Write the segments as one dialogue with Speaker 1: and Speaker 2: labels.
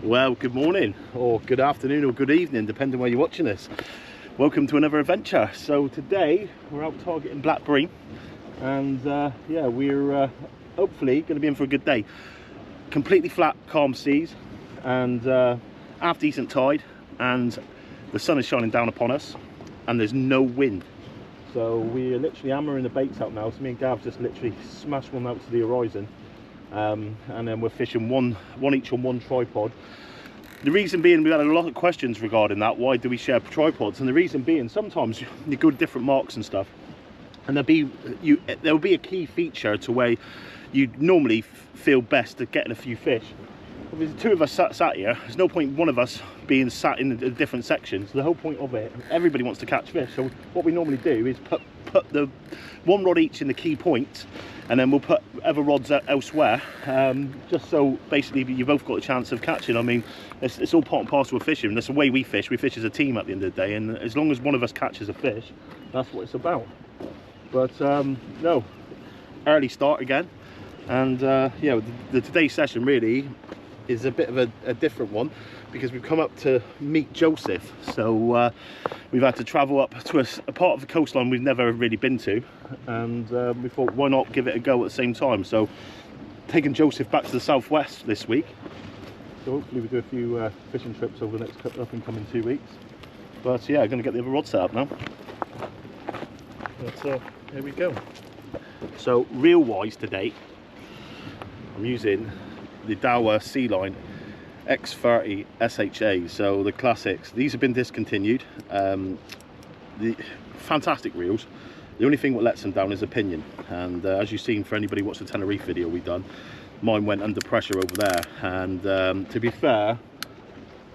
Speaker 1: Well, good morning, or good afternoon, or good evening, depending where you're watching this. Welcome to another adventure. So today we're out targeting black bream, and yeah, we're hopefully going to be in for a good day. Completely flat, calm seas, and half decent tide, and the sun is shining down upon us, and there's no wind. So we're literally hammering the baits out now. So me and Gav just literally smashed one out to the horizon. And then we're fishing one each on one tripod. The reason being, we've had a lot of questions regarding that. Why do we share tripods? And the reason being, sometimes you go to different marks and stuff, and there'll be a key feature to where you normally feel best at getting a few fish. If there's two of us sat here, there's no point one of us being sat in a different section. So the whole point of it, everybody wants to catch fish. So what we normally do is put the one rod each in the key point, and then we'll put other rods elsewhere, just so basically you both got a chance of catching. I mean, it's all part and parcel of fishing. That's the way we fish. We fish as a team at the end of the day, and as long as one of us catches a fish, that's what it's about. But no, early start again, and yeah, today's session really is a bit of a different one, because we've come up to meet Joseph. So we've had to travel up to a part of the coastline we've never really been to, and we thought, why not give it a go at the same time? So taking Joseph back to the southwest this week, so hopefully we do a few fishing trips over the next up and coming 2 weeks. But yeah, I'm going to get the other rod set up now. But here we go. So reel wise today, I'm using the Daiwa Sea Line X30 SHA, so the classics. These have been discontinued. The fantastic reels. The only thing what lets them down is opinion, and as you've seen, for anybody watched the Tenerife video we done, mine went under pressure over there. And to be fair,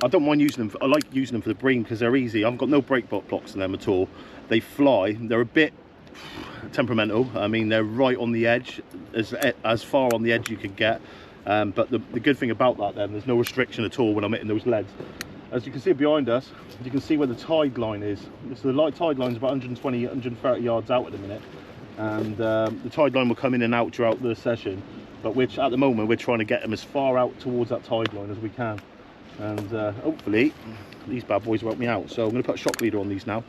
Speaker 1: I don't mind using them. I like using them for the bream because they're easy. I've got no break blocks in them at all. They fly. They're a bit temperamental. I mean, they're right on the edge, as far on the edge you could get. But the good thing about that, then, there's no restriction at all when I'm hitting those leads. As you can see behind us, you can see where the tide line is. So the light tide line is about 120, 130 yards out at the minute, and the tide line will come in and out throughout the session. But at the moment, we're trying to get them as far out towards that tide line as we can, and hopefully these bad boys will help me out. So I'm going to put a shock leader on these now,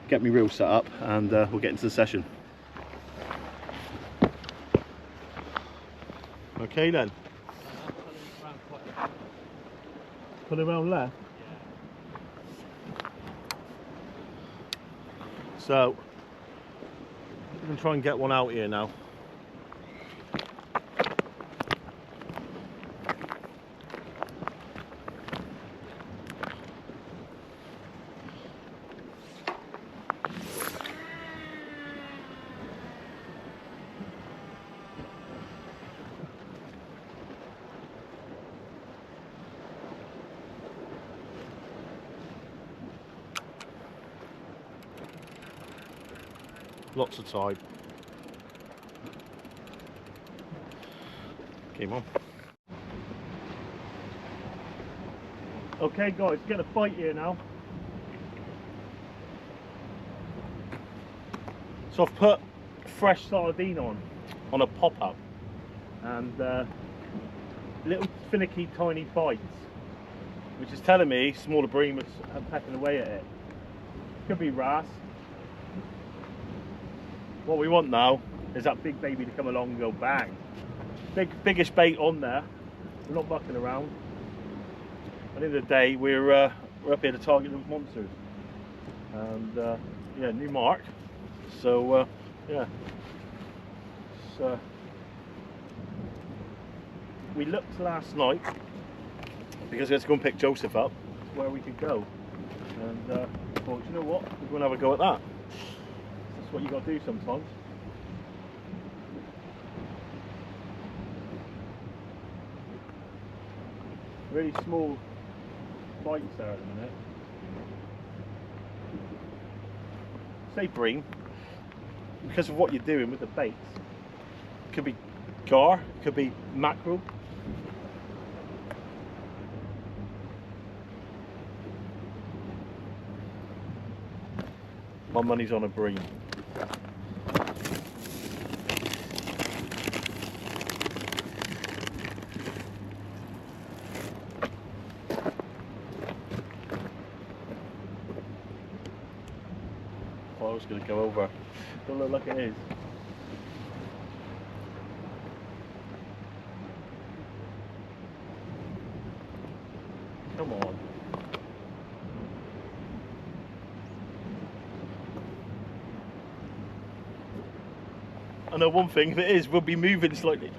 Speaker 1: get me reel set up, and we'll get into the session. Okay then. Put it around left. So we can try and get one out here now. Lots of tide. Came on. Okay guys, get a bite here now. So I've put fresh sardine on a pop-up, and little finicky tiny bites, which is telling me smaller bream are pecking away at it. Could be wrasse. What we want now is that big baby to come along and go bang. Biggest bait on there. We're not mucking around. At the end of the day, we're up here to target those monsters. And yeah, new mark. So yeah. So we looked last night because we had to go and pick Joseph up where we could go. And thought, you know what? We're going to have a go at that. What you got to do sometimes. Really small bites there at the minute. Say bream, because of what you're doing with the baits. It could be gar, it could be mackerel. My money's on a bream. boat's going to go over. Don't look like it is. Come on. I know one thing, if it is, we'll be moving slightly.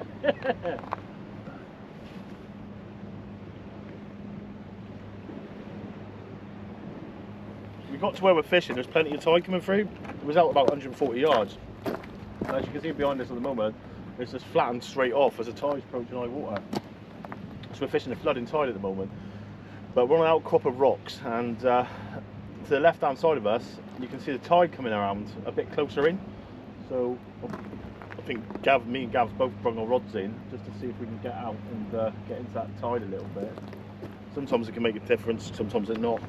Speaker 1: We got to where we're fishing, there's plenty of tide coming through. It was out about 140 yards. And as you can see behind us at the moment, it's just flattened straight off as the tide's approaching high water. So we're fishing a flooding tide at the moment. But we're on an outcrop of rocks, and to the left hand side of us, you can see the tide coming around a bit closer in. So I think me and Gav's both brought our rods in just to see if we can get out and get into that tide a little bit. Sometimes it can make a difference, sometimes it not.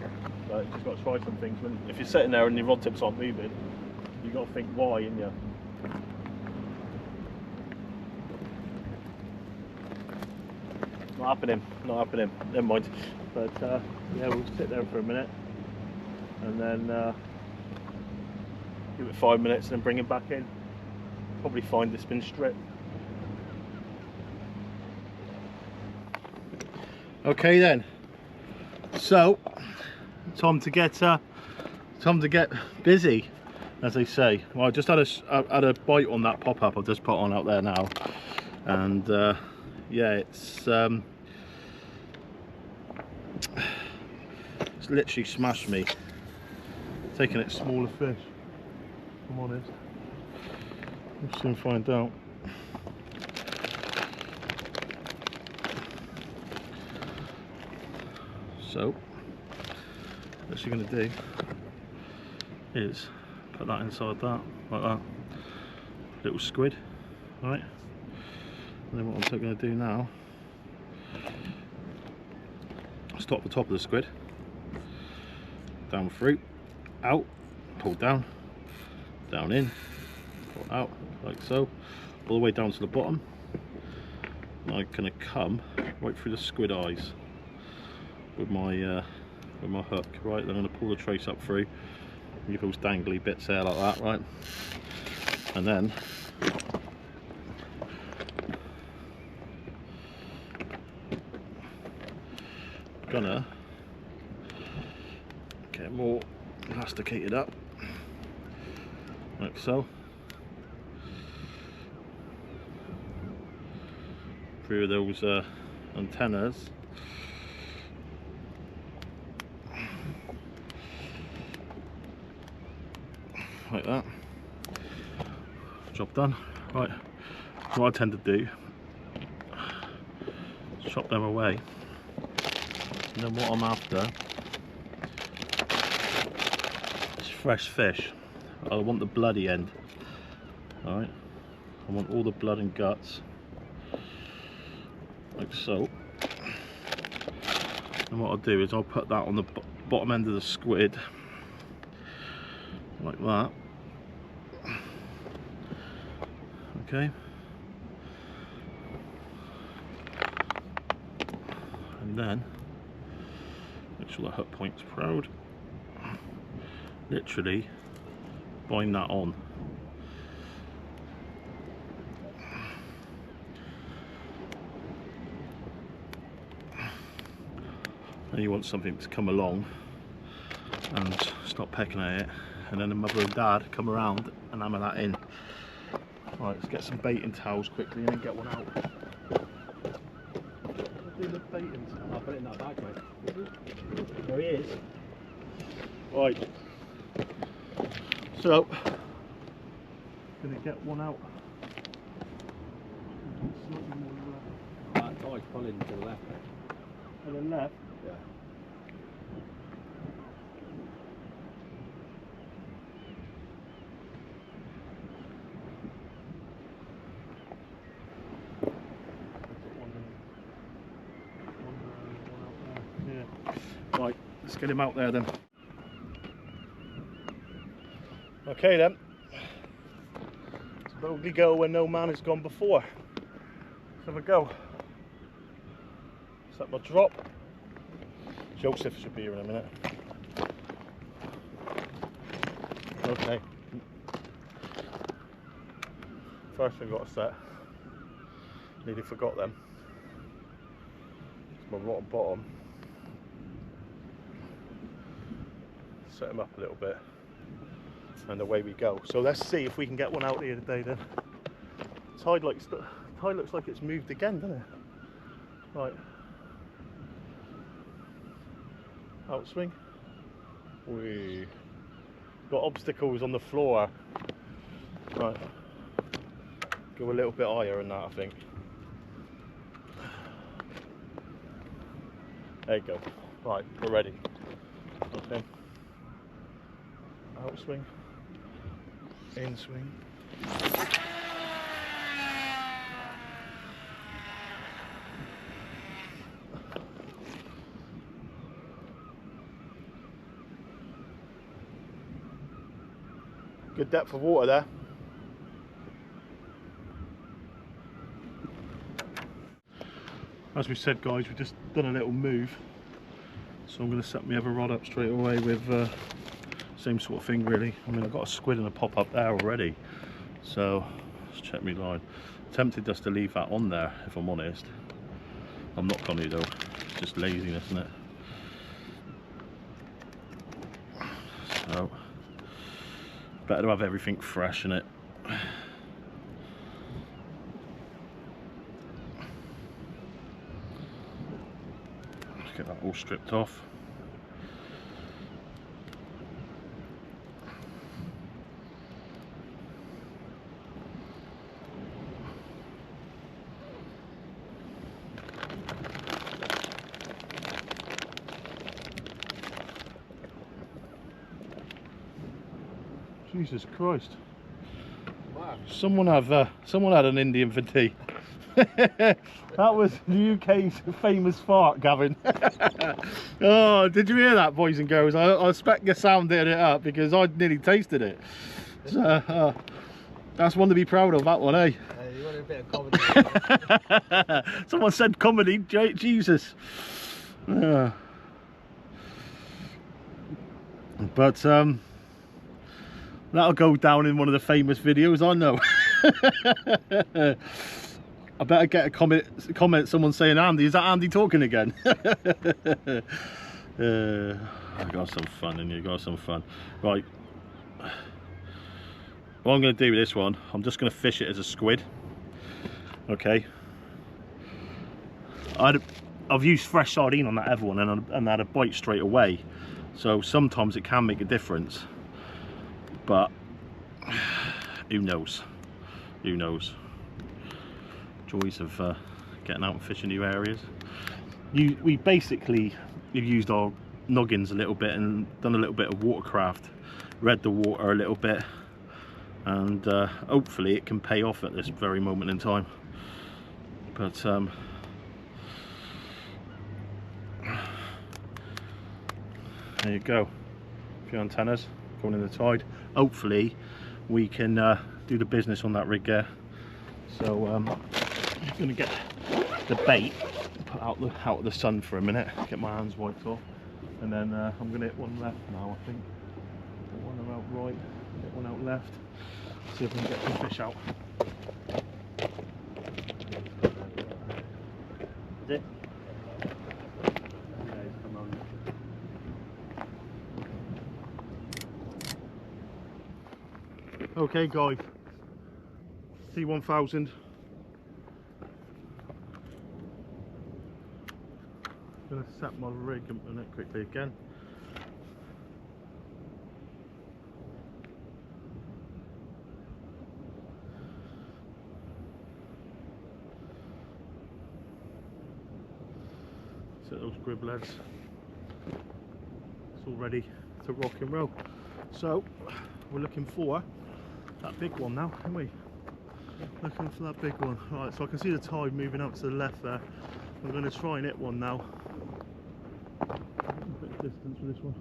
Speaker 1: But you just got to try some things. If you're sitting there and your rod tips aren't moving, you've got to think why, ain't you? Not happening, never mind. But yeah, we'll sit there for a minute and then give it 5 minutes and then bring it back in. Probably find the spin strip. Okay then, so time to get busy, as they say. Well, I just had a bite on that pop-up I've just put on out there now, and yeah, it's literally smashed me. Taking it smaller fish, if I'm honest. We'll soon find out. So, what you're going to do is put that inside that, like that. Little squid, right? And then what I'm going to do now, stop the top of the squid, down through, out, pull down, down in, pull out, like so, all the way down to the bottom. And I'm going to come right through the squid eyes with my hook, right? Then I'm going to pull the trace up through, leave those dangly bits there like that, right? And then gonna get more elasticated up, like so, through those antennas. Like that. Job done. Right, what I tend to do is chop them away, and then what I'm after is fresh fish. I want the bloody end. Alright, I want all the blood and guts, like so. And what I'll do is I'll put that on the bottom end of the squid, like that. Okay, and then make sure the hook point's proud. Literally bind that on. And you want something to come along and stop pecking at it, and then the mother and dad come around and hammer that in. Right, let's get some baiting towels quickly and then get one out. Do the baiting towel.
Speaker 2: I'll put it in that bag, mate.
Speaker 1: There he is. Right. So, gonna get one out.
Speaker 2: That tide's pulling to the left.
Speaker 1: To the left?
Speaker 2: Yeah.
Speaker 1: Right, let's get him out there then. Okay then. Let's boldly go where no man has gone before. Let's have a go. Set my drop. Joseph should be here in a minute. Okay, First thing I've got to set. Nearly forgot them. It's my rotten bottom. Set them up a little bit. And away we go. So let's see if we can get one out here today then. Tide looks like it's moved again, doesn't it? Right. Outswing. We got obstacles on the floor. Right. Go a little bit higher than that, I think. There you go. Right, we're ready. Okay. Outswing. Inswing. Good depth of water there. As we said, guys, we've just done a little move, so I'm going to set my other rod up straight away with same sort of thing really. I mean, I've got a squid and a pop up there already, so let's check my line. Tempted just to leave that on there, if I'm honest. I'm not going to though, it's just laziness, isn't it? So better to have everything fresh in it. Let's get that all stripped off. Jesus Christ!
Speaker 2: Wow.
Speaker 1: Someone had an Indian for tea. That was the UK's famous fart, Gavin. Oh, did you hear that, boys and girls? I expect your sound did it up because I nearly tasted it. So, that's one to be proud of, that one, eh?
Speaker 2: You want a bit of comedy?
Speaker 1: Someone said comedy, Jesus. But that'll go down in one of the famous videos, I know. I better get a comment someone saying, Andy, is that Andy talking again? I got some fun in here, got some fun. Right, what I'm going to do with this one, I'm just going to fish it as a squid. Okay. I've used fresh sardine on that other one and I had a bite straight away. So sometimes it can make a difference. But who knows? Who knows? Joys of getting out and fishing new areas. We basically have used our noggins a little bit and done a little bit of watercraft, read the water a little bit, and hopefully it can pay off at this very moment in time. But there you go, a few antennas going in the tide. Hopefully we can do the business on that rig there. So I'm going to get the bait, put out of the sun for a minute, get my hands wiped off, and then I'm going to hit one left now, I think. Get one out right, get one out left, see if we can get some fish out. Is it? Yeah, he's come on. Okay guys, T1000. Gonna set my rig up on it quickly again. Set those grib legs. It's all ready to rock and roll. So we're looking for that big one now, aren't we? Looking for that big one. Right, so I can see the tide moving up to the left there. I'm going to try and hit one now. A bit of distance for this one.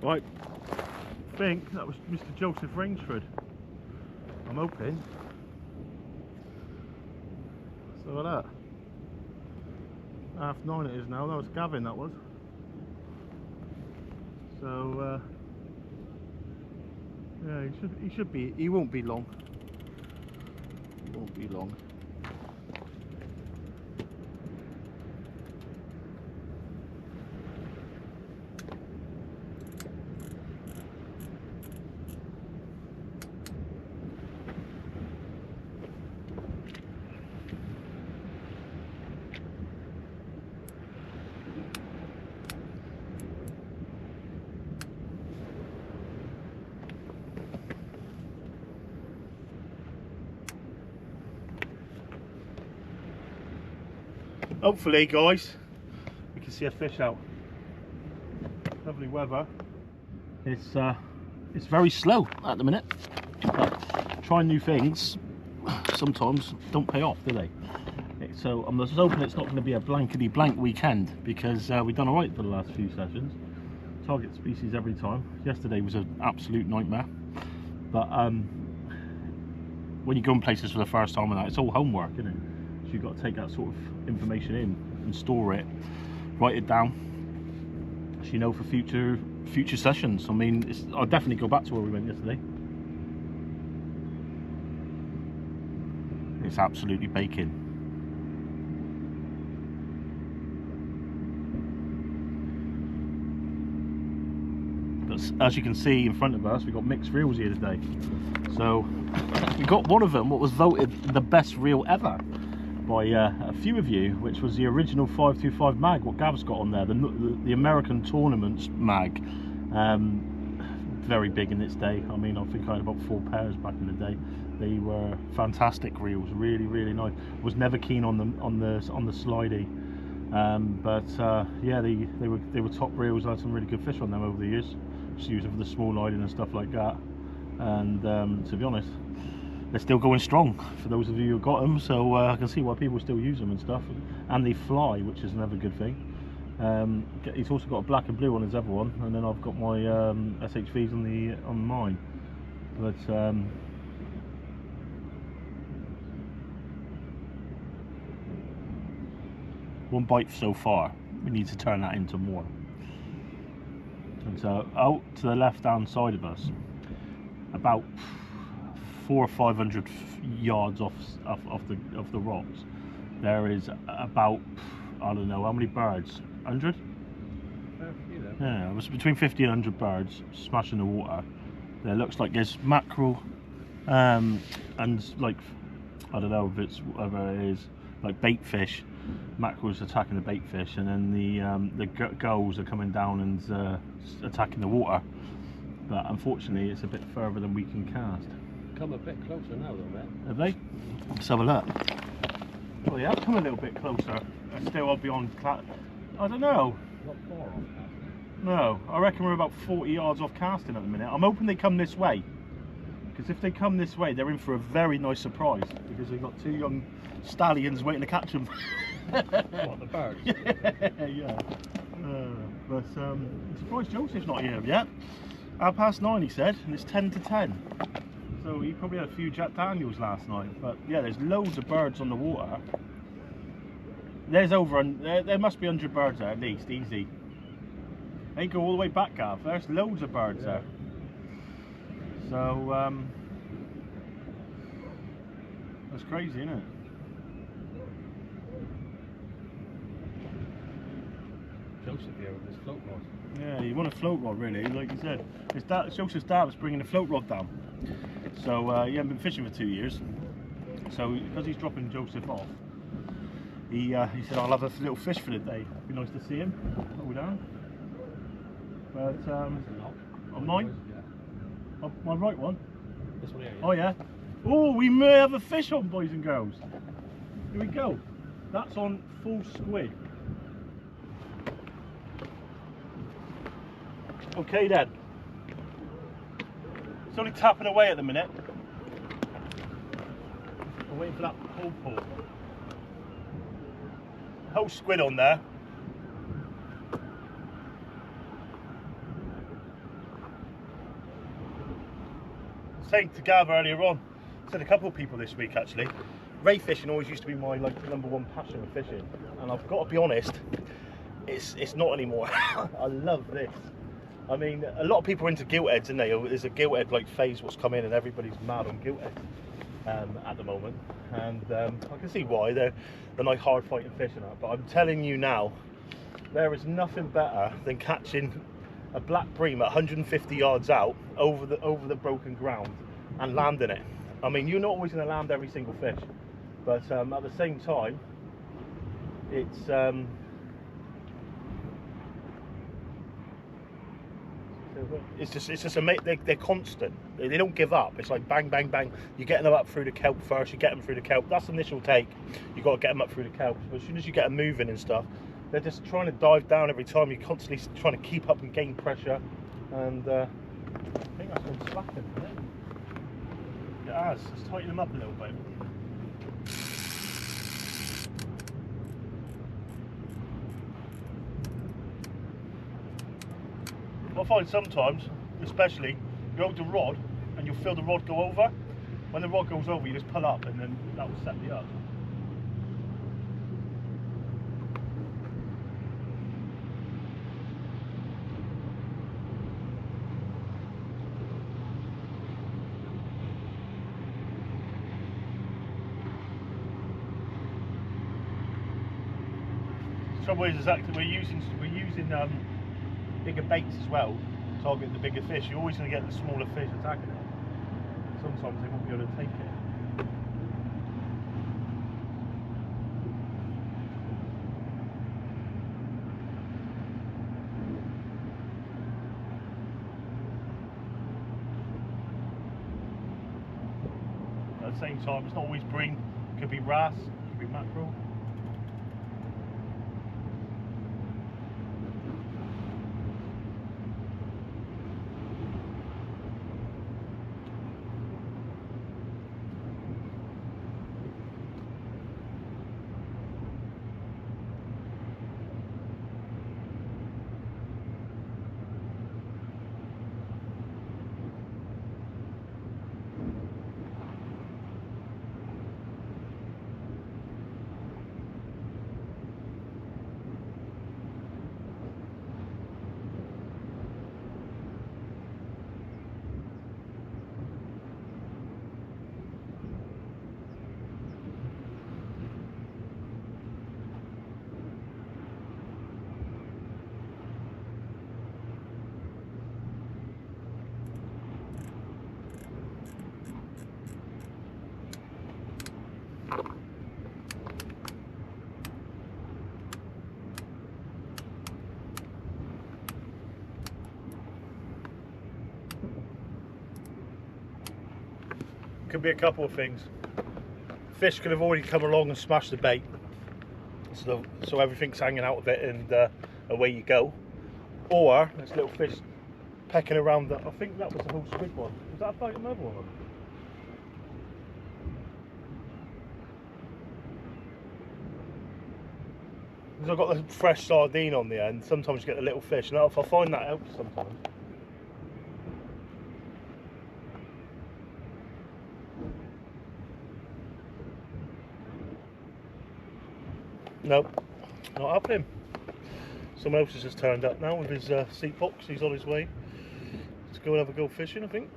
Speaker 1: Right, I think that was Mr. Joseph Rainsford. I'm hoping. So look at that. 9:30 it is now. That was Gavin, that was. So yeah, he won't be long. He won't be long. Hopefully, guys, we can see a fish out. Lovely weather. It's very slow at the minute. But trying new things sometimes don't pay off, do they? So I'm just hoping it's not going to be a blankety blank weekend, because we've done alright for the last few sessions. Target species every time. Yesterday was an absolute nightmare. But when you go in places for the first time and that, it's all homework, isn't it? So you've got to take that sort of information in and store it, write it down, so you know for future sessions. I mean, I'll definitely go back to where we went yesterday. It's absolutely baking. But as you can see in front of us, we've got mixed reels here today. So we got one of them what was voted the best reel ever by a few of you, which was the original 525 mag, what Gav's got on there, the American Tournaments mag. Very big in its day. I mean, I think I had about 4 pairs back in the day. They were fantastic reels, really nice. Was never keen on them on the slidey, but yeah, they were top reels. I had some really good fish on them over the years, just using for the small lighting and stuff like that. And to be honest, they're still going strong for those of you who got them, so I can see why people still use them and stuff. And they fly, which is another good thing. He's also got a black and blue on his other one, and then I've got my SHVs on mine. But one bite so far. We need to turn that into more. And so out to the left hand side of us, about 400 or 500 yards off the rocks, there is about, I don't know how many birds, 100? Yeah, it was between 50 and 100 birds smashing the water. There looks like there's mackerel, and like, I don't know if it's whatever it is, like bait fish. Mackerel's attacking the bait fish, and then the gulls are coming down and attacking the water. But unfortunately, it's a bit further than we can cast.
Speaker 2: Come a bit closer now, though, mate.
Speaker 1: Have they? Let's have a look. Well, yeah, come a little bit closer. Still, I'll be on. I don't know.
Speaker 2: Not far off casting.
Speaker 1: No, I reckon we're about 40 yards off casting at the minute. I'm hoping they come this way, because if they come this way, they're in for a very nice surprise, because they've got 2 young stallions waiting to catch them.
Speaker 2: What, the birds?
Speaker 1: Yeah. But I'm surprised Joseph's not here yet. 9:30 he said, and it's 10 to 10. So he probably had a few Jack Daniels last night. But yeah, there's loads of birds on the water. There's there must be 100 birds there at least, easy. They go all the way back, Gav. There's loads of birds there. So that's crazy, isn't it?
Speaker 2: Joseph here with his float rod.
Speaker 1: Yeah, you want a float rod, really, like you said. Joseph's dad was bringing a float rod down. So he hadn't been fishing for 2 years. So because he's dropping Joseph off, he said, I'll have a little fish for the day. It'd be nice to see him. Hold down. But on mine?
Speaker 2: Yeah.
Speaker 1: On my right one?
Speaker 2: This one here, yeah.
Speaker 1: Oh yeah. Oh, we may have a fish on, boys and girls. Here we go. That's on full squid. Okay then. It's only tapping away at the minute. I'm waiting for that whole pull. Whole squid on there. saying to Gav earlier on, I said a couple of people this week actually, ray fishing always used to be my like #1 passion of fishing, and I've got to be honest, it's not anymore. I love this. I mean, a lot of people are into gilt heads, aren't they? There's a gilt head like phase what's come in, and everybody's mad on gilt heads at the moment, and I can see why. They're like hard fighting fish and that, but I'm telling you now, there is nothing better than catching a black bream at 150 yards out over the broken ground and landing it. I mean, you're not always going to land every single fish, but at the same time, it's just amazing. They're constant. They don't give up. It's like bang, bang, bang. You're getting them up through the kelp first. You get them through the kelp. That's the initial take. You got to get them up through the kelp. But as soon as you get them moving and stuff, they're just trying to dive down every time. You're constantly trying to keep up and gain pressure. And I think that's one slapping. It has. Let's tighten them up a little bit. I find sometimes, especially, you hold the rod and you'll feel the rod go over. When the rod goes over, you just pull up and then that will set me up. The trouble is that we're using bigger baits as well to target the bigger fish. You're always going to get the smaller fish attacking it. Sometimes they won't be able to take it. At the same time, it's not always bream. It could be wrasse, it could be mackerel. Could be a couple of things. Fish could have already come along and smashed the bait, so everything's hanging out of it and away you go. Or this little fish pecking around. I think that was the whole squid one. Was that a bite another one? Because I've got the fresh sardine on the end. Sometimes you get the little fish, and I find that helps sometimes. Nope, not happening. Someone else has just turned up now with his seat box. He's on his way. Let's go and have a go fishing, I think.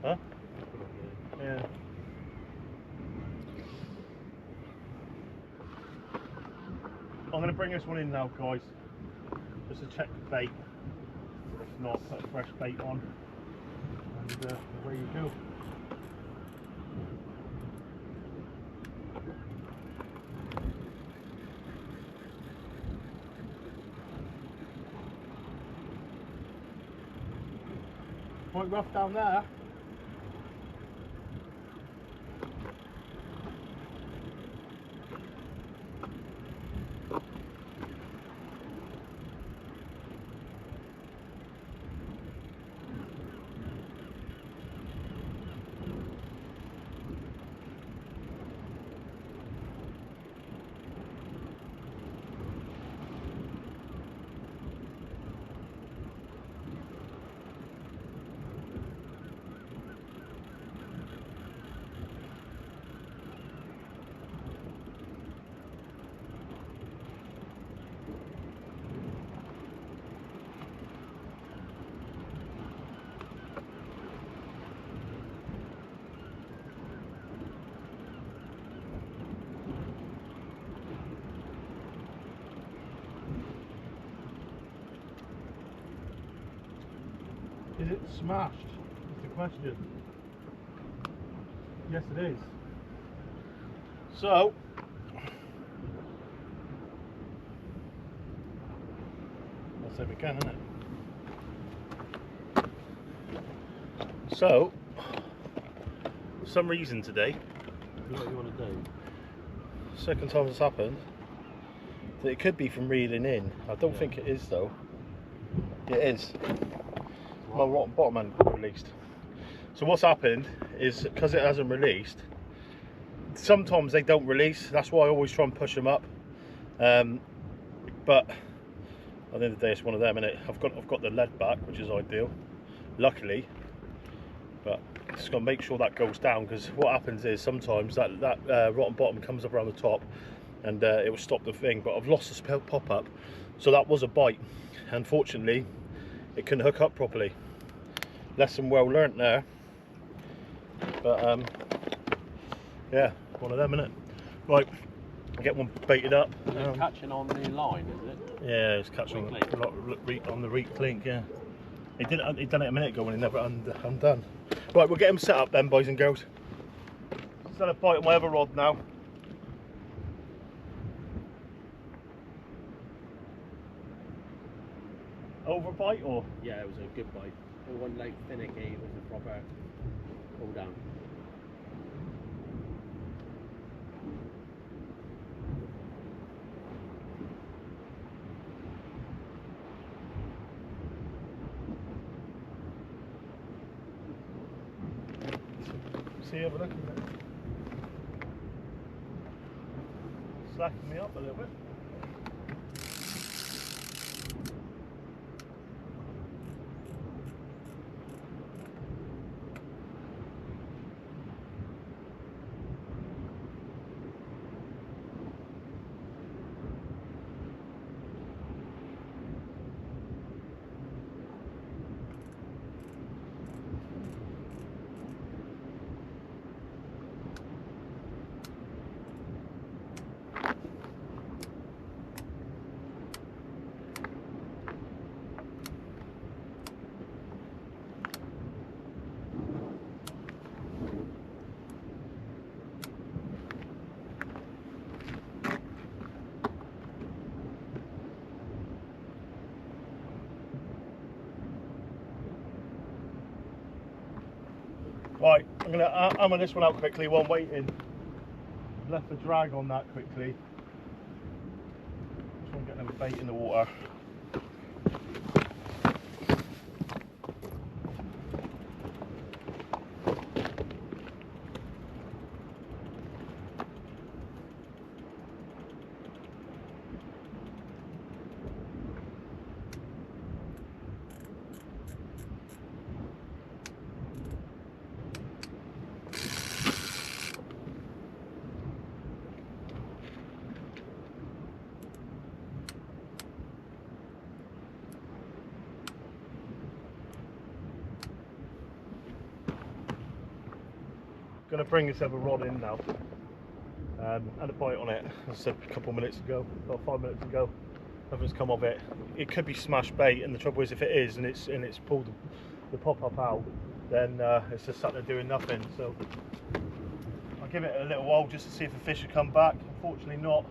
Speaker 1: Huh? Yeah. I'm going to bring this one in now, guys, just to check the bait. If not, put a fresh bait on. And away you go. Quite rough down there. Is it smashed? That's the question. Yes, it is. So, let's see if we can, isn't it? So, for some reason today,
Speaker 2: What do you want to do?
Speaker 1: second time it's happened, that it could be from reeling in. I don't
Speaker 2: Yeah.
Speaker 1: think it is though. It is. My rotten bottom hasn't released. So what's happened is, because it hasn't released, sometimes they don't release. That's why I always try and push them up. But at the end of the day, it's one of them, innit? I've got the lead back, which is ideal, luckily. But just got to make sure that goes down, because what happens is sometimes that rotten bottom comes up around the top, and it will stop the thing. But I've lost the pop up, so that was a bite. Unfortunately, it couldn't hook up properly. Lesson well learnt there. But yeah, one of them, innit? Right, get one baited up.
Speaker 2: Is it catching on the line, is it?
Speaker 1: Yeah, it's catching on the reek link. Yeah, he done it a minute ago when he never undone. Right, we'll get him set up then, boys and girls. Instead of biting my other rod now. Overbite or?
Speaker 2: Yeah, it was a good bite. It wasn't like finicky, it was a proper pull down.
Speaker 1: See, have a look at it. Slacking me up a little bit. Right, I'm going to hammer this one out quickly while I'm waiting. Left the drag on that quickly. Just want to get another bait in the water. Going to bring this other rod in now. Had a bite on it, as I said a couple of minutes ago, about 5 minutes ago. Nothing's come of it. It could be smash bait, and the trouble is, if it is, and it's pulled the pop up out, then it's just sat there doing nothing. So I'll give it a little while just to see if the fish will come back. Unfortunately, not.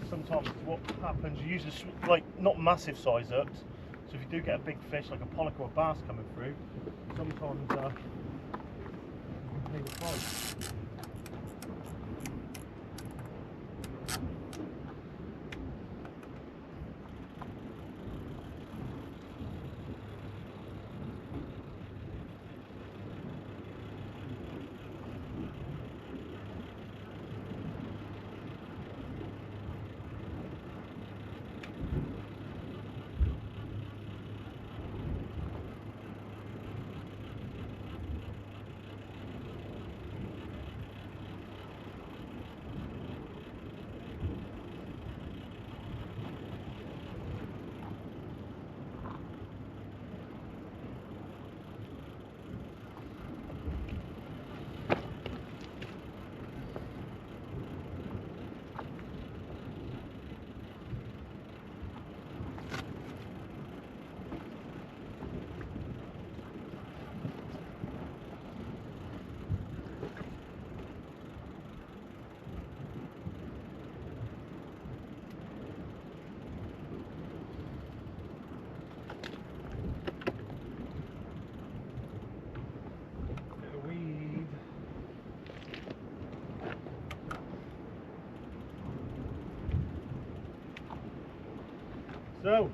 Speaker 1: Sometimes what happens, you use like not massive size hooks. So if you do get a big fish like a pollock or a bass coming through, sometimes you can pay the price. So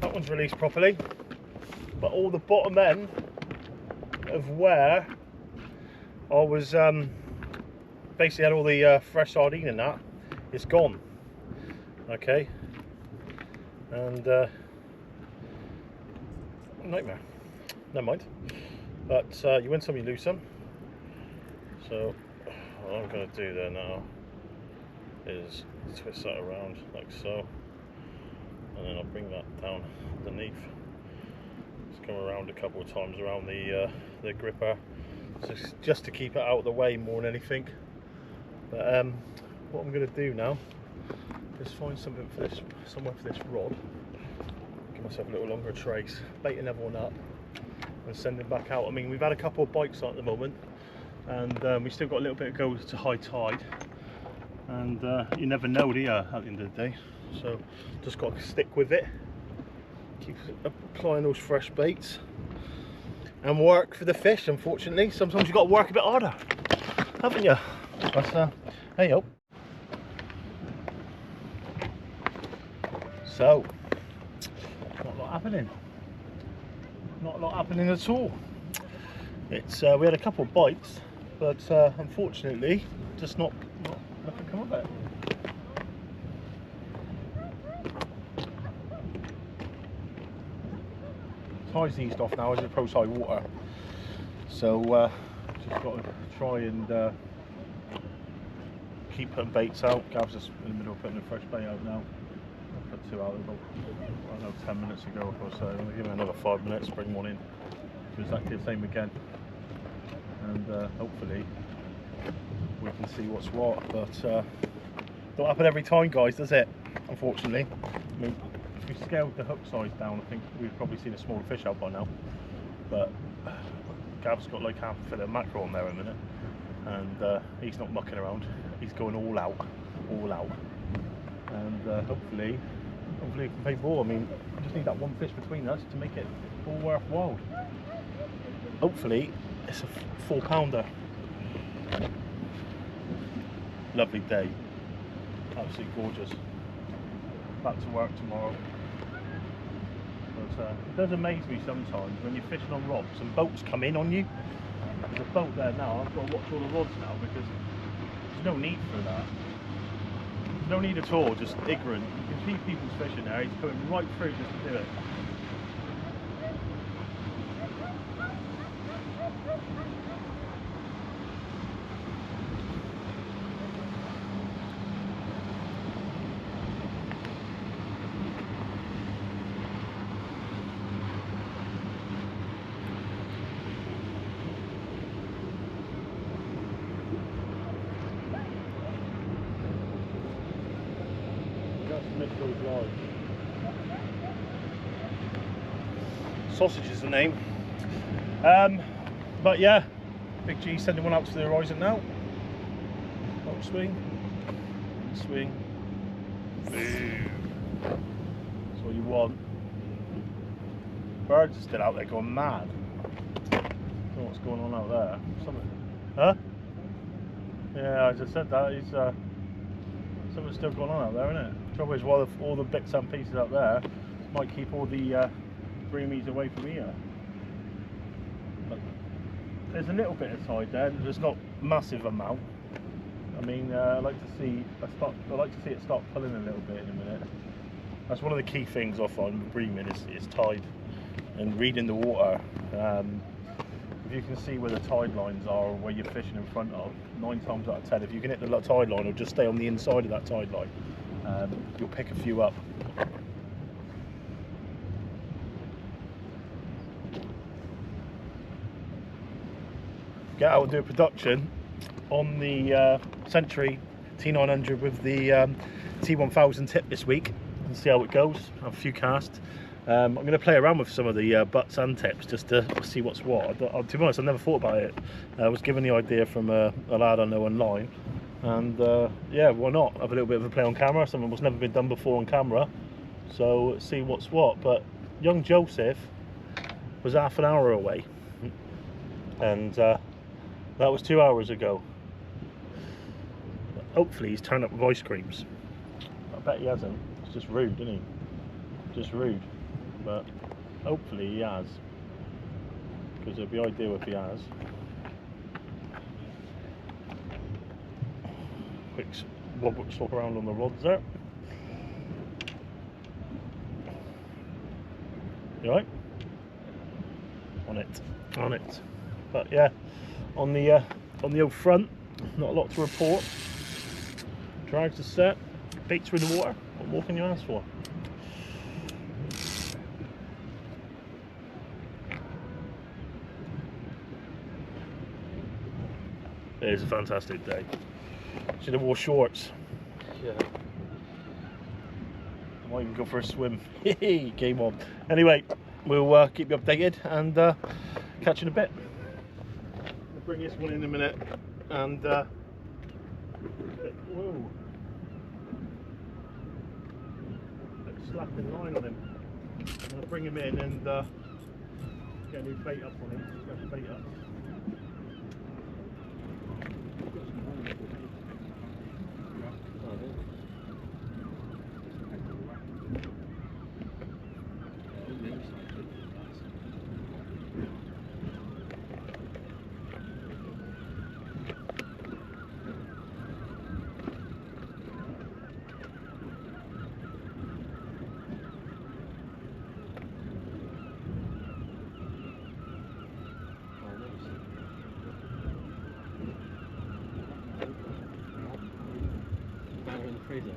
Speaker 1: that one's released properly, but all the bottom end of where I was basically had all the fresh sardine in that, it's gone. Okay, and nightmare. Never mind. But you win some, you lose some. So what I'm going to do there now is twist that around like so, and then I'll bring that down underneath. Just come around a couple of times around the gripper, just to keep it out of the way more than anything. But what I'm going to do now is find something for this, somewhere for this rod. Give myself a little longer trace, bait another one up, and send it back out. I mean, we've had a couple of bites on at the moment, and we still got a little bit to go to high tide, and you never know, do you, at the end of the day? So just got to stick with it, keep applying those fresh baits, and work for the fish. Unfortunately, sometimes you've got to work a bit harder, haven't you? But hey yo. So not a lot happening. Not a lot happening at all. It's we had a couple of bites, but unfortunately, just nothing come of it. Tide's eased off now as it approaches high water, so just got to try and keep putting baits out. Gav's just in the middle of putting a fresh bait out now. I put 2 out about, I don't know, 10 minutes ago or so. I'm going to give it another 5 minutes, bring one in. Do exactly the same again. And hopefully we can see what's what. But don't happen every time, guys, does it? Unfortunately. I mean, if we scaled the hook size down, I think we've probably seen a smaller fish out by now. But Gav's got like half a fillet of mackerel on there in a minute. And he's not mucking around. He's going all out. All out. And hopefully we can pay ball. I mean, I just need that one fish between us to make it all worthwhile. Hopefully it's a 4-pounder. Lovely day, absolutely gorgeous. Back to work tomorrow. But it does amaze me sometimes when you're fishing on rods and boats come in on you. There's a boat there now. I've got to watch all the rods now because there's no need for that. No need at all, just ignorant. You can see people's fishing there, he's coming right through just to do it. Sausage is the name. But yeah, Big G sending one out to the horizon now. Out swing, swing, boom. That's what you want. Birds are still out there going mad. I don't know what's going on out there. Something, huh? Yeah, I just said that. He's something's still going on out there, isn't it? Trouble is, while all the bits and pieces out there might keep all the breamies away from here. But there's a little bit of tide there. There's not massive amount. I mean, I like to see it start pulling a little bit in a minute. That's one of the key things I find with breaming is tide and reading the water. If you can see where the tide lines are or where you're fishing in front of, 9 times out of 10, if you can hit the tide line or just stay on the inside of that tide line, you'll pick a few up. Get out and do a production on the Century T900 with the T1000 tip this week and see how it goes. Have a few casts. I'm going to play around with some of the butts and tips just to see what's what. To be honest, I never thought about it. I was given the idea from a lad I know online, and yeah, why not have a little bit of a play on camera, something that's never been done before on camera, so let's see what's what. But young Joseph was half an hour away, and that was 2 hours ago. hopefully he's turned up with ice creams. I bet he hasn't. It's just rude, isn't he? Just rude. But hopefully he has, because it'd be ideal if he has. Quick swap around on the rods there. You right? On it. But yeah, on the old front, not a lot to report. Drags are set, baits are in the water. What more can you ask for? It is a fantastic day. Should have wore shorts. Yeah. I might even go for a swim. Game on. Anyway, we'll keep you updated and catch you in a bit. I'll bring this one in a minute and whoa. Slapping line on him. I'm going to bring him in and get a new bait up on him. Get the bait up.
Speaker 2: Freezer.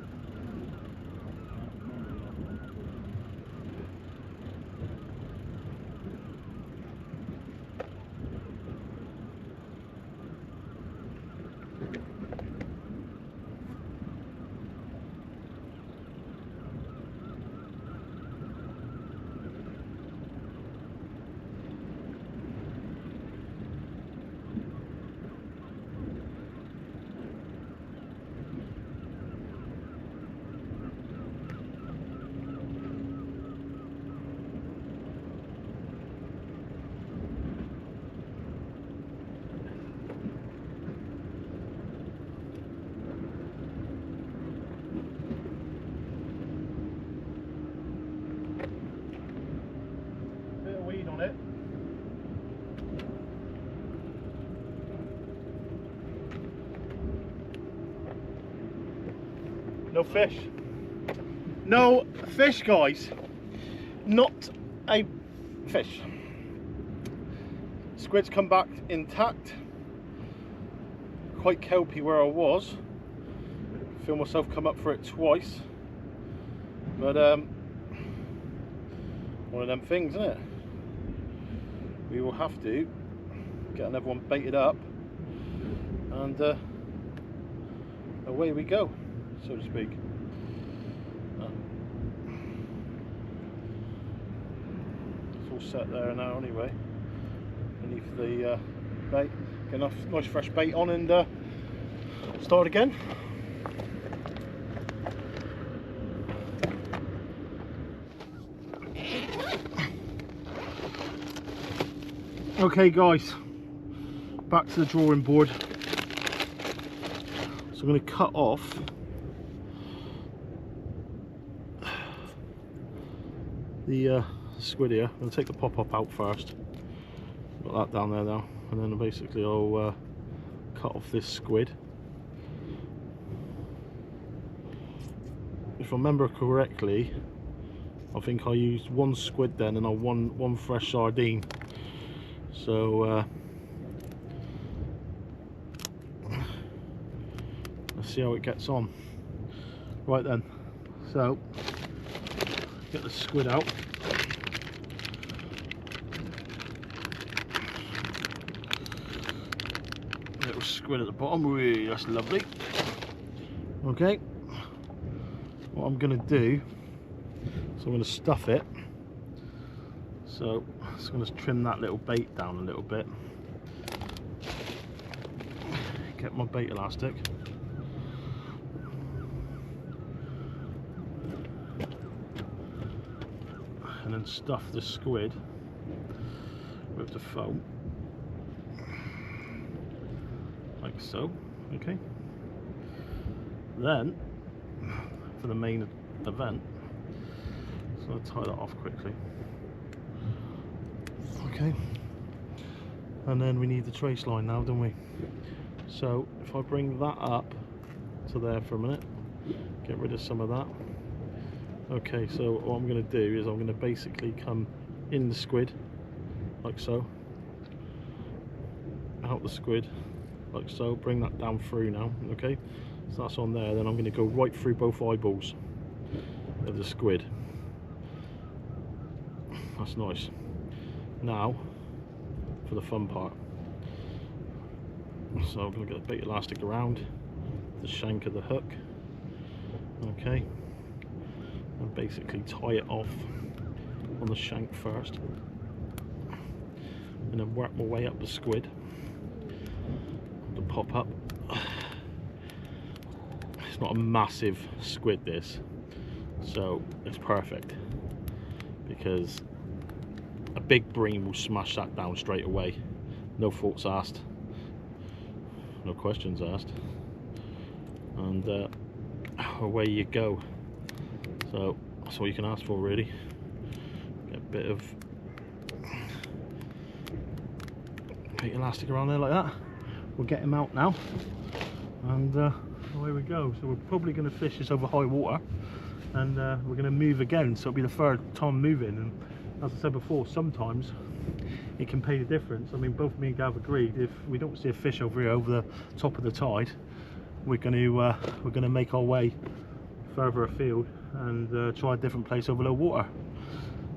Speaker 1: It. No fish. No fish, guys. Not a fish. Squid's come back intact. Quite kelpy where I was. Feel myself come up for it twice. But one of them things, isn't it? We will have to get another one baited up and away we go, so to speak. It's all set there now anyway, beneath the bait. Get enough nice fresh bait on and start again. Okay guys, back to the drawing board. So I'm going to cut off the squid here. I'm going to take the pop-up out first. Got that down there now, and then basically I'll cut off this squid. If I remember correctly, I think I used one squid then and one fresh sardine. So let's see how it gets on. Right then, so get the squid out. Little squid at the bottom, really, that's lovely. Okay, what I'm going to do, so I'm going to stuff it. So I'm just going to trim that little bait down a little bit. Get my bait elastic. And then stuff the squid with the foam. Like so, okay. then for the main event, so I'll tie that off quickly. Okay, and then we need the trace line now, don't we? So if I bring that up to there for a minute, get rid of some of that. Okay, so what I'm going to do is I'm going to basically come in the squid like so, out the squid like so, bring that down through now. Okay, so that's on there. Then I'm going to go right through both eyeballs of the squid. That's nice. Now for the fun part. So I'm going to get the bait elastic around the shank of the hook. Okay, and basically tie it off on the shank first, and then work my way up the squid to pop up. It's not a massive squid this, so it's perfect, because a big bream will smash that down straight away. No thoughts asked, no questions asked, and away you go. So that's all you can ask for, really. Get a bit of bait elastic around there like that. We'll get him out now, and away we go. So we're probably going to fish this over high water, and we're going to move again, so it'll be the third time moving. And as I said before, sometimes it can pay the difference. I mean, both me and Gav agreed, if we don't see a fish over here over the top of the tide, we're going to make our way further afield and try a different place over low water.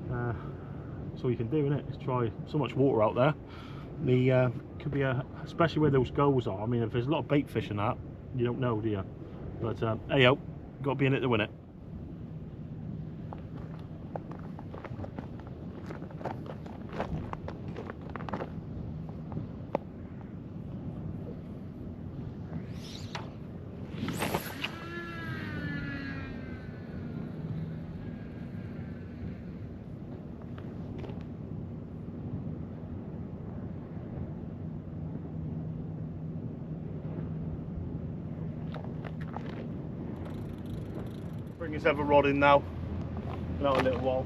Speaker 1: That's all you can do, isn't it? Is try so much water out there. Could be especially where those gulls are. I mean, if there's a lot of bait fish in that, you don't know, do you? But hey yo, got to be in it to win it. Bring his ever rod in now, not a little while.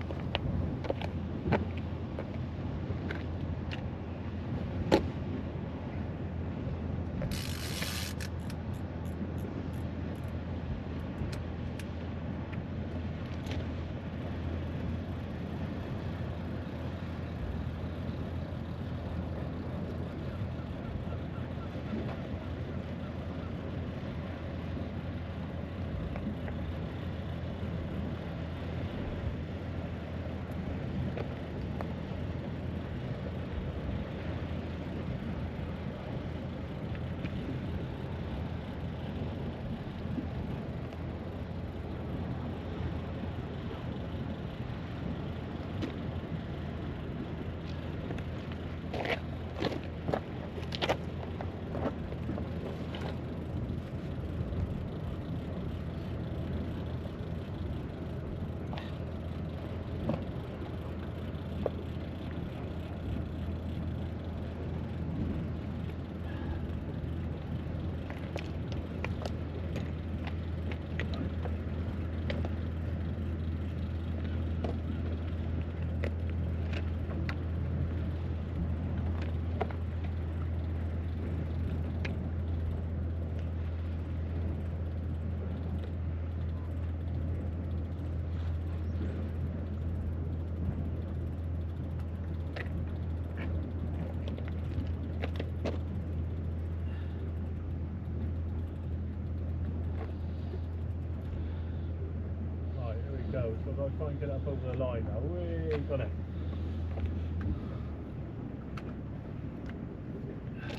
Speaker 1: So I've got to try and get it up over the line now. Whee, got it.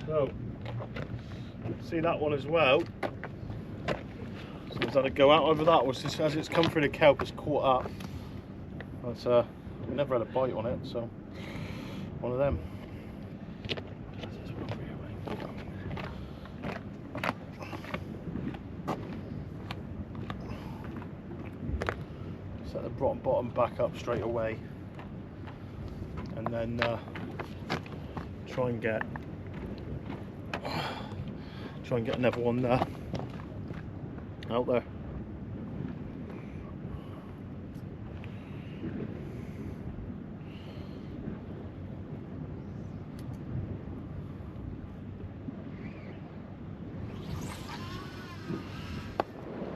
Speaker 1: So, see that one as well. So as I go out over that, was just as it's come through the kelp, it's caught up. But we never had a bite on it, so one of them. Set the bottom back up straight away, and then try and get another one there out there.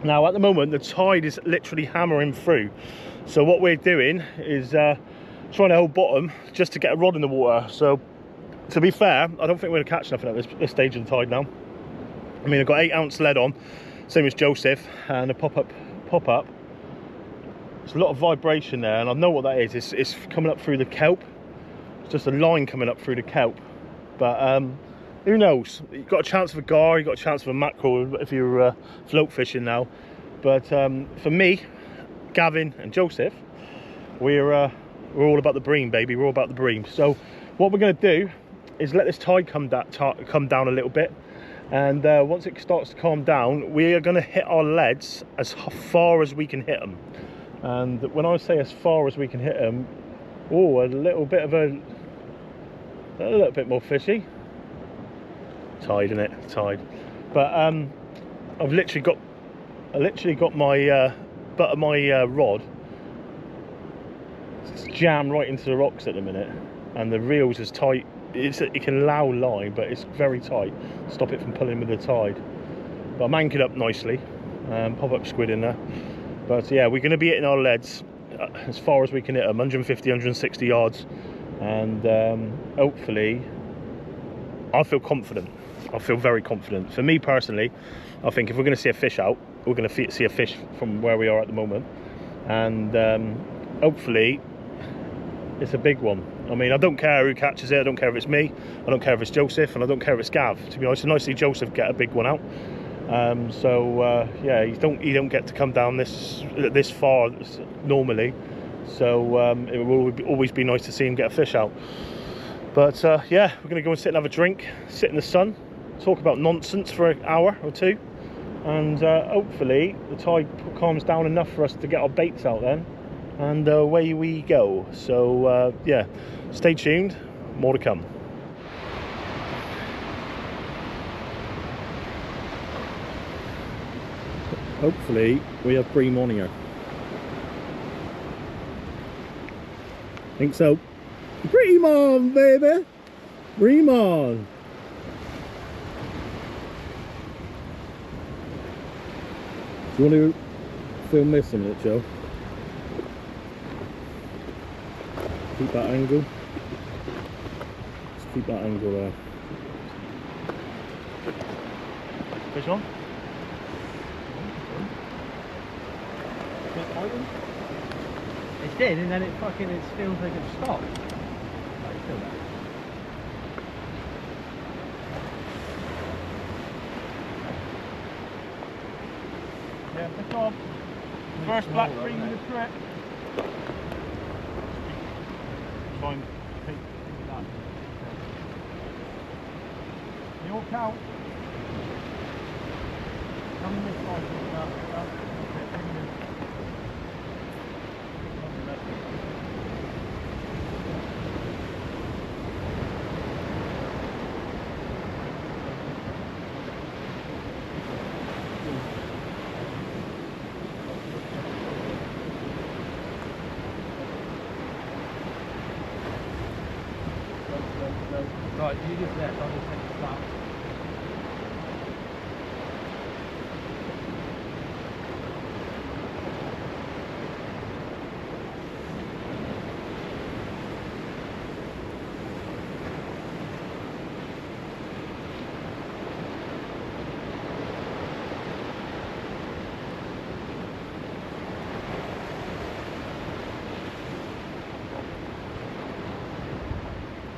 Speaker 1: Now at the moment the tide is literally hammering through, so what we're doing is trying to hold bottom just to get a rod in the water. So to be fair, I don't think we're going to catch nothing at this stage of the tide now. I mean, I've got 8-ounce lead on, same as Joseph, and a pop up. There's a lot of vibration there, and I know what that is. It's coming up through the kelp. It's just a line coming up through the kelp. But who knows? You've got a chance of a gar, you've got a chance of a mackerel if you're float fishing now. But for me, Gavin and Joseph, we're all about the bream, baby. We're all about the bream. So what we're going to do is let this tide come down a little bit, and once it starts to calm down, we are going to hit our leads as far as we can hit them. And when I say as far as we can hit them, oh, a little bit more fishy. Tide, isn't it? Tide. But I've literally got my butt of my rod. It's jammed right into the rocks at the minute, and the reel's as tight. It can allow line, but it's very tight. Stop it from pulling with the tide. But I'm anchored up nicely. Pop up squid in there. But yeah, we're going to be hitting our leads as far as we can hit them, 150, 160 yards, and hopefully, I feel confident. I feel very confident. For me personally, I think if we're going to see a fish out, we're going to see a fish from where we are at the moment, and hopefully it's a big one. I mean, I don't care who catches it. I don't care if it's me. I don't care if it's Joseph, and I don't care if it's Gav. To be honest, it's nice to see Joseph get a big one out. Yeah, you don't get to come down this far normally. So it will always be nice to see him get a fish out. But yeah, we're going to go and sit and have a drink, sit in the sun, talk about nonsense for an hour or two, and hopefully the tide calms down enough for us to get our baits out then, and away we go. So yeah, stay tuned, more to come. Hopefully we have Bream on here. Think so. Bream on, baby! Bream on! Do you want to film this a minute, Joe? Keep that angle. Just keep that angle there. Fish on?
Speaker 2: It did, and then it feels like it stopped.
Speaker 1: Yeah, good job. First black bream in the trip. Try and take that. You all count. Come in this side.
Speaker 2: Right, you just left, I'll just take the flap.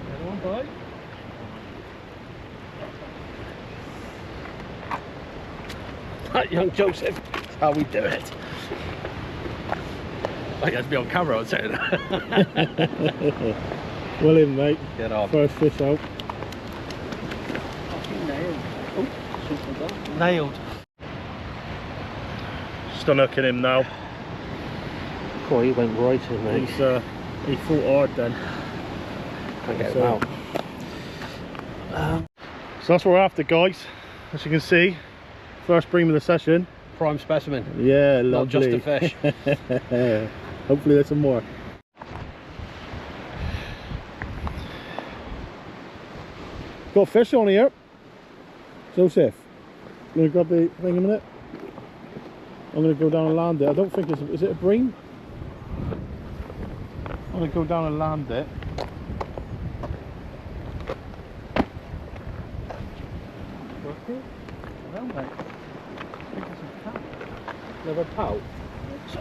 Speaker 2: Get on, boy.
Speaker 1: That young Joseph, that's how we do it.
Speaker 2: I had to be on camera, I'd say that.
Speaker 1: Well in, mate.
Speaker 2: Get off.
Speaker 1: First fish out.
Speaker 2: Fucking nailed. Oh, something done.
Speaker 1: Nailed. Just unhooking him now.
Speaker 2: Oh, he went right in, mate.
Speaker 1: He fought hard then.
Speaker 2: Can't get him out.
Speaker 1: So that's what we're after, guys. As you can see, first bream of the session.
Speaker 2: prime specimen.
Speaker 1: Yeah, lovely.
Speaker 2: Not just a fish.
Speaker 1: Hopefully there's some more. Got fish on here. Joseph, you gonna grab the thing a minute? I'm gonna go down and land it. I don't think it's, is it a bream? I'm gonna go down and land it. Working? I don't know, mate. I think it's a pout. Another pout? So.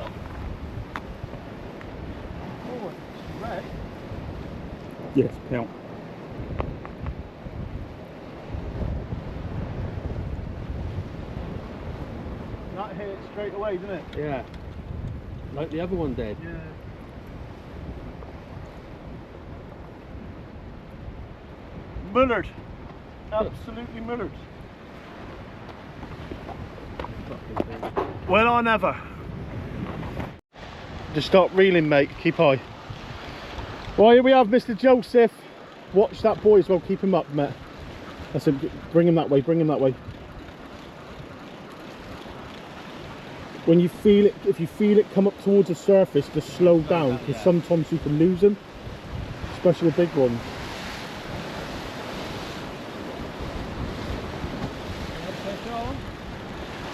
Speaker 1: Oh, it's red. Yes, pout. That hit it straight away, didn't it?
Speaker 2: Yeah. Like the other one did.
Speaker 1: Yeah. Mullered. Absolutely mullered. Well, I never. Just stop reeling, mate. Keep high. Well, here we have Mr. Joseph. Watch that boy as well. Keep him up, mate. That's it. Bring him that way. Bring him that way. When you feel it, if you feel it come up towards the surface, just slow down, because sometimes you can lose them, especially the big ones.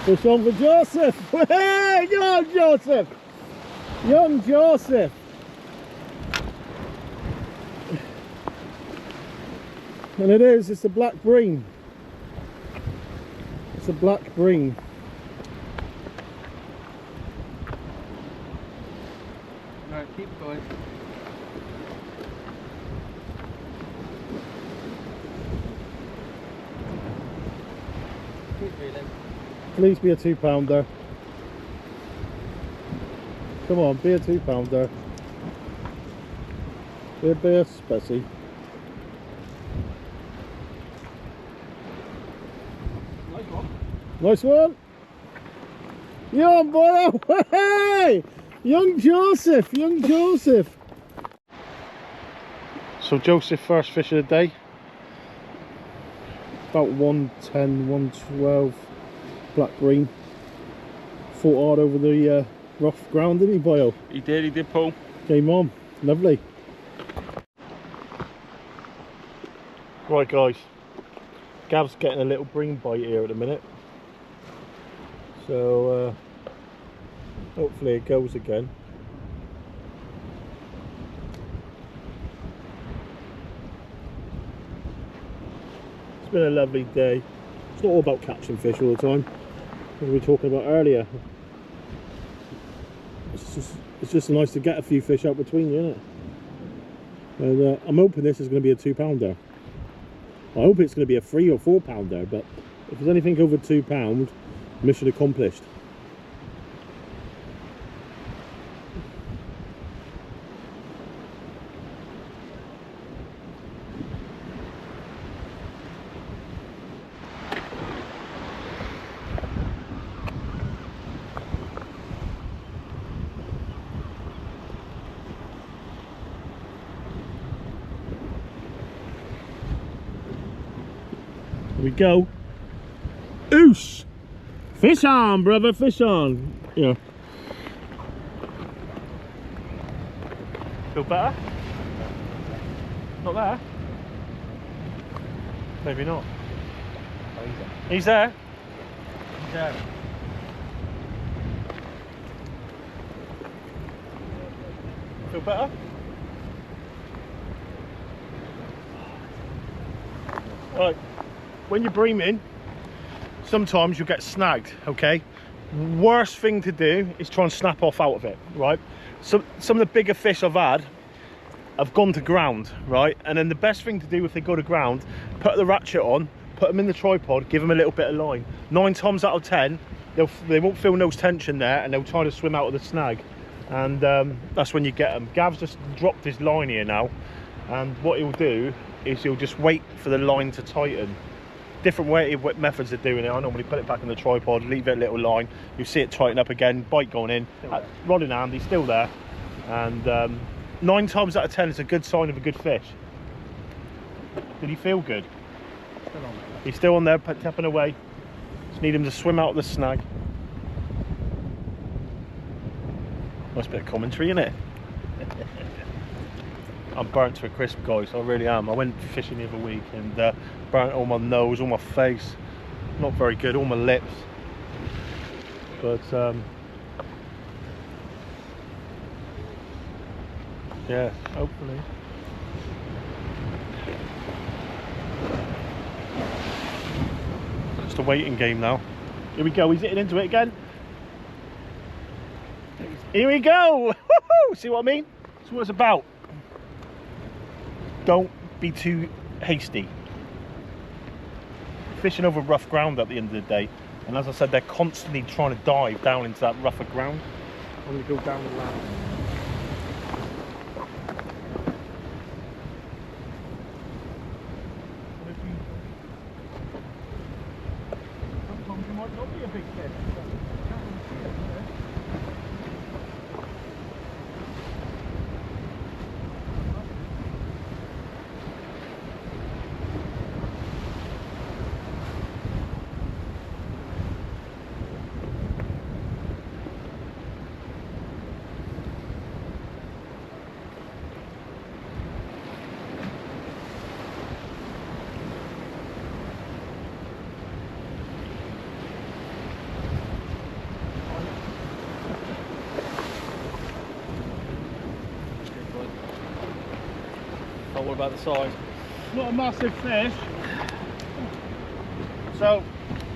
Speaker 1: Fish on for Joseph! Hey, young Joseph! Young Joseph! And it is, it's a black bream. It's a black bream.
Speaker 2: Right, keep going. Keep reeling.
Speaker 1: Please be a 2-pounder. Come on, be a 2-pounder. Be a specie.
Speaker 2: Nice one.
Speaker 1: Nice one. Young boy. Hey! Young Joseph. Young Joseph. So Joseph, first fish of the day. About 110, 112. Black bream. Fought hard over the rough ground, didn't he, boyo?
Speaker 3: He did, Paul.
Speaker 1: Came on. Lovely. Right, guys. Gav's getting a little bream bite here at the minute. So, hopefully it goes again. It's been a lovely day. It's not all about catching fish all the time, as we were talking about earlier. It's just nice to get a few fish out between you, isn't it? And I'm hoping this is going to be a 2-pounder. I hope it's going to be a 3 or 4-pounder, but if there's anything over £2, mission accomplished. Here we go. Oos! Fish on, brother, fish on. Yeah. Feel better? Not there? Maybe not.
Speaker 2: Oh, he's there.
Speaker 1: He's there?
Speaker 2: He's there.
Speaker 1: Feel better? Right. When you're breaming, sometimes you'll get snagged, okay? Worst thing to do is try and snap off out of it, right? So some of the bigger fish I've had have gone to ground, right? And then the best thing to do if they go to ground, put the ratchet on, put them in the tripod, give them a little bit of line. 9 times out of 10, they won't feel no tension there, and they'll try to swim out of the snag. And that's when you get them. Gav's just dropped his line here now, and what he'll do is he'll just wait for the line to tighten. Different methods of doing it. I normally put it back in the tripod, leave it a little line, you see it tighten up again, bite going in, rod in hand, he's still there. And 9 times out of 10 it's a good sign of a good fish. Did he feel good?
Speaker 2: Still on there.
Speaker 1: He's still on there, tapping away. Just need him to swim out of the snag. Nice bit of commentary, innit? I'm burnt to a crisp, guys. I really am. I went fishing the other week and burnt all my nose, all my face. Not very good. All my lips. But yeah, hopefully. It's a waiting game now. Here we go. He's hitting into it again. Here we go. Woohoo! See what I mean? That's what it's about. Don't be too hasty. Fishing over rough ground at the end of the day, and as I said, they're constantly trying to dive down into that rougher ground. I'm going to go down the land. Sometimes it might not be a big fish. Oh, what about the size? Not a massive fish. So,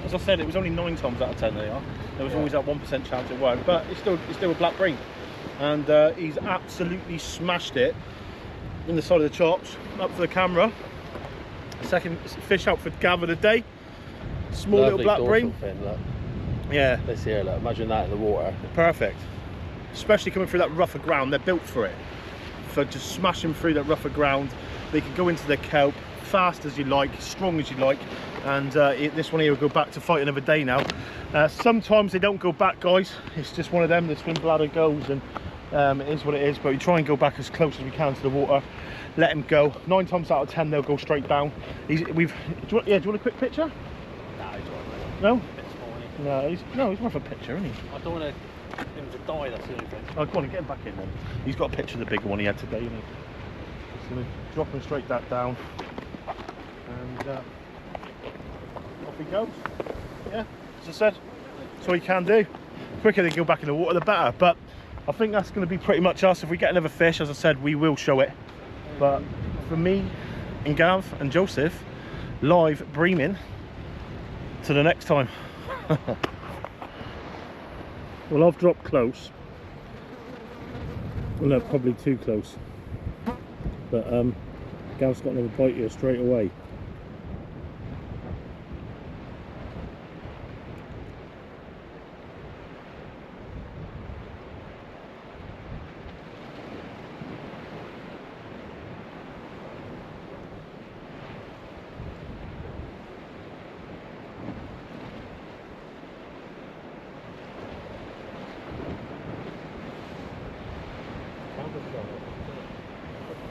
Speaker 1: as I said, it was only 9 times out of 10 they are. There was always that 1% chance it worked, but it's still a black bream. And he's absolutely smashed it in the side of the chops, up for the camera. Second fish out for Gav of the day. Small
Speaker 2: Lovely
Speaker 1: little black bream.
Speaker 2: Fin, look.
Speaker 1: Yeah.
Speaker 2: This here, look. Imagine that in the water.
Speaker 1: Perfect. Especially coming through that rougher ground, they're built for it. For just smashing through that rougher ground. They can go into the kelp fast as you like, strong as you like, and this one here will go back to fight another day now. Sometimes they don't go back, guys. It's just one of them. The swim bladder goes, and it is what it is. But we try and go back as close as we can to the water. Let him go. 9 times out of 10 they'll go straight down. Do you want a quick picture?
Speaker 2: No, he's alright.
Speaker 1: No?
Speaker 2: A bit small,
Speaker 1: He's worth a picture, isn't he?
Speaker 2: I don't want him to die, that's the only thing.
Speaker 1: Oh, go on, get him back in then. He's got a picture of the bigger one he had today, isn't he? Just going to drop him straight that down. And off he goes. Yeah, as I said, that's all you can do. The quicker they go back in the water, the better. But I think that's going to be pretty much us. If we get another fish, as I said, we will show it. But for me and Gav and Joseph, live breaming, to the next time. Well, I've dropped close. Well, no, probably too close. But Gav's got another bite here straight away.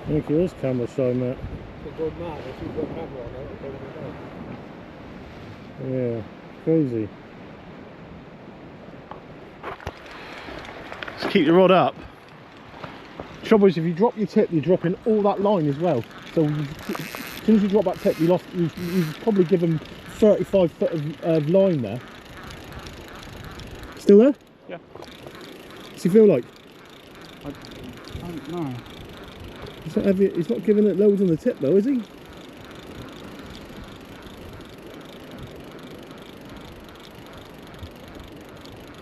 Speaker 1: I think it is camera shy, Matt.
Speaker 2: It's a good man, if you've got a camera on it,
Speaker 1: Yeah, crazy. Just keep your rod up. Trouble is, if you drop your tip, you're dropping all that line as well. So as soon as you drop that tip, you've probably given 35 foot of line there. Still there?
Speaker 2: Yeah.
Speaker 1: What's he feel like?
Speaker 2: I don't know.
Speaker 1: He's not giving it loads on the tip though, is he?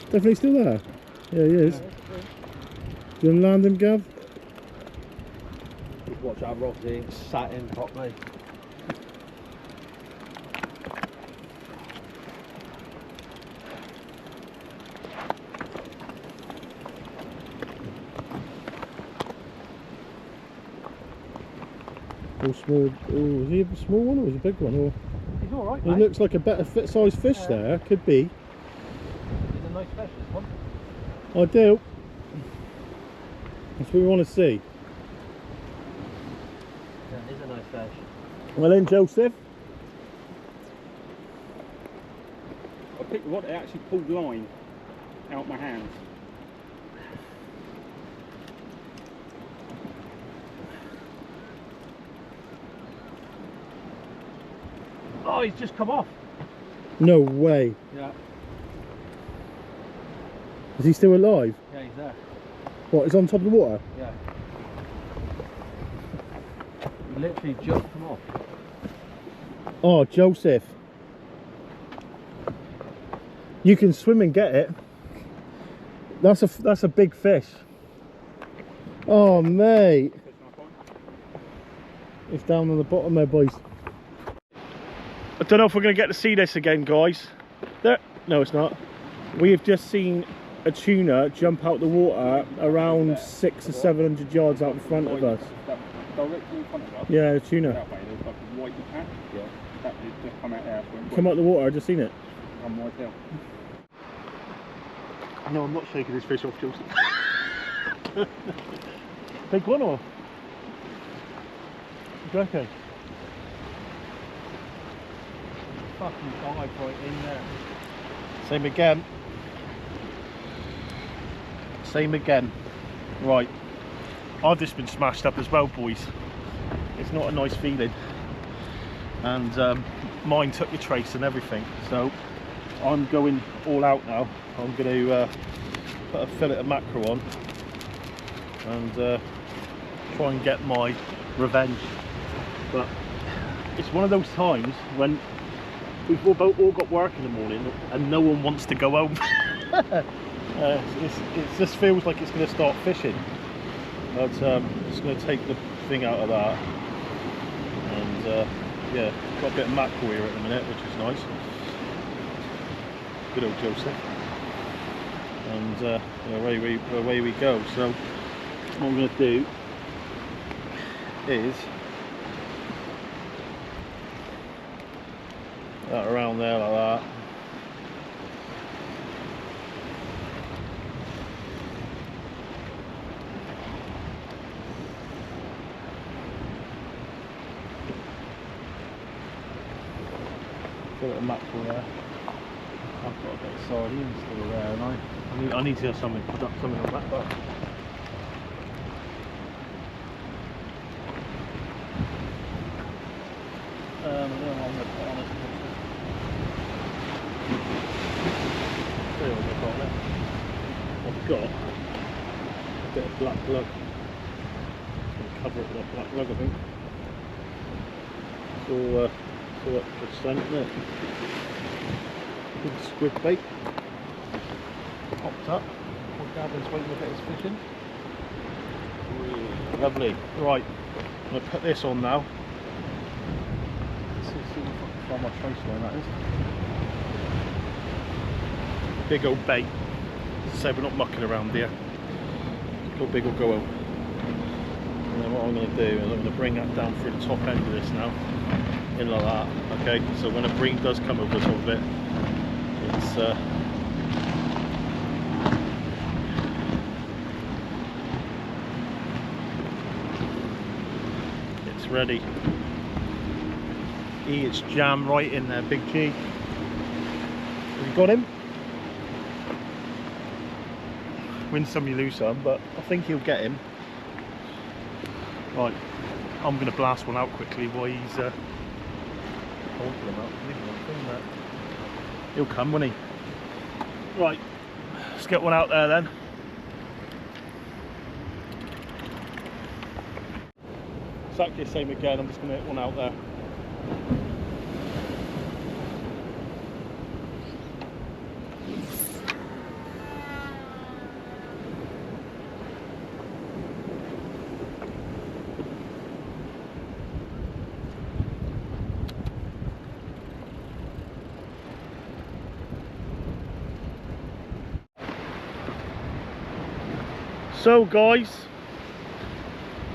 Speaker 1: Definitely still there? Yeah, he is. Do you want to land him, Gav?
Speaker 2: Just watch that rock, he ain't sat in properly.
Speaker 1: All small. Oh, is he a small one or is he a big one? Or
Speaker 2: He's alright,
Speaker 1: he looks like a better fit sized fish there. Could be.
Speaker 2: He's a nice fish, this one.
Speaker 1: I do. That's what we want to see.
Speaker 2: Yeah, he's a nice fish.
Speaker 1: Well then, Joseph.
Speaker 3: I picked the rod, it actually pulled line out my hands.
Speaker 2: Oh, he's just come off.
Speaker 1: No way.
Speaker 2: Yeah.
Speaker 1: Is he still alive?
Speaker 2: Yeah, he's there.
Speaker 1: What, he's on top of the water?
Speaker 2: Yeah. He literally just come off.
Speaker 1: Oh, Joseph. You can swim and get it. That's a big fish. Oh, mate. It's down on the bottom there, boys. I don't know if we're going to get to see this again, guys. There. No, it's not. We have just seen a tuna jump out the water around 600 or 700 yards out in front of us.
Speaker 2: Directly in front of us?
Speaker 1: Yeah, a tuna.
Speaker 2: That way, there's like a white patch. Yeah. That just come out there.
Speaker 1: Come out the water, I just seen it.
Speaker 2: I'm right there.
Speaker 1: No, I'm not shaking this fish off, Joseph. Big one or? What do you reckon?
Speaker 2: Fucking dive right in there.
Speaker 1: Same again. Same again. Right. I've just been smashed up as well, boys. It's not a nice feeling. And mine took the trace and everything. So I'm going all out now. I'm going to put a fillet of mackerel on and try and get my revenge. But it's one of those times when we've all got work in the morning and no one wants to go home. It just feels like it's going to start fishing. But just going to take the thing out of that. And yeah, got a bit of mackerel here at the minute, which is nice. Good old Joseph. And away we go. So what I'm going to do is that around there like that. A bit of mackerel there. I've got a bit of sardines still there, and I need to have something on that back. I don't know what I'm going to put on it. I've got a bit of black lug. I'm going to cover it with that black lug, I think. It's all up to scent, isn't it? Good squid bait. Popped up. Poor Gavin's waiting to get his fishing. Lovely. Right, I'm going to put this on now. See if I can find my trace line, that is. Big old bait. As I say, we're not mucking around here. Go big or go home. And then what I'm going to do is I'm going to bring that down through the top end of this now. In like that. Okay, so when a bream does come over the top of it, it's ready. It's jammed right in there, Big G. Have you got him? Win some, you lose some, but I think he'll get him. Right, I'm going to blast one out quickly while he's holding him up. He'll come, won't he? Right, let's get one out there then. Exactly the same again, I'm just going to hit one out there. So guys,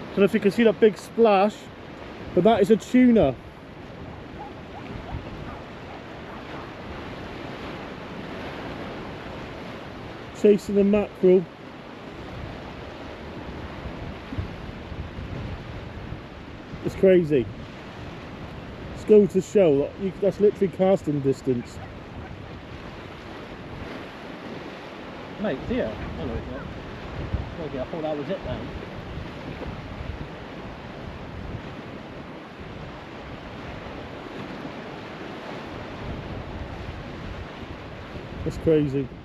Speaker 1: don't know if you can see that big splash, but that is a tuna. Chasing the mackerel. It's crazy. It's going to show, that's literally casting distance.
Speaker 2: Mate, it's here. Oh, no, it's not. Okay, I thought that was it then.
Speaker 3: That's crazy.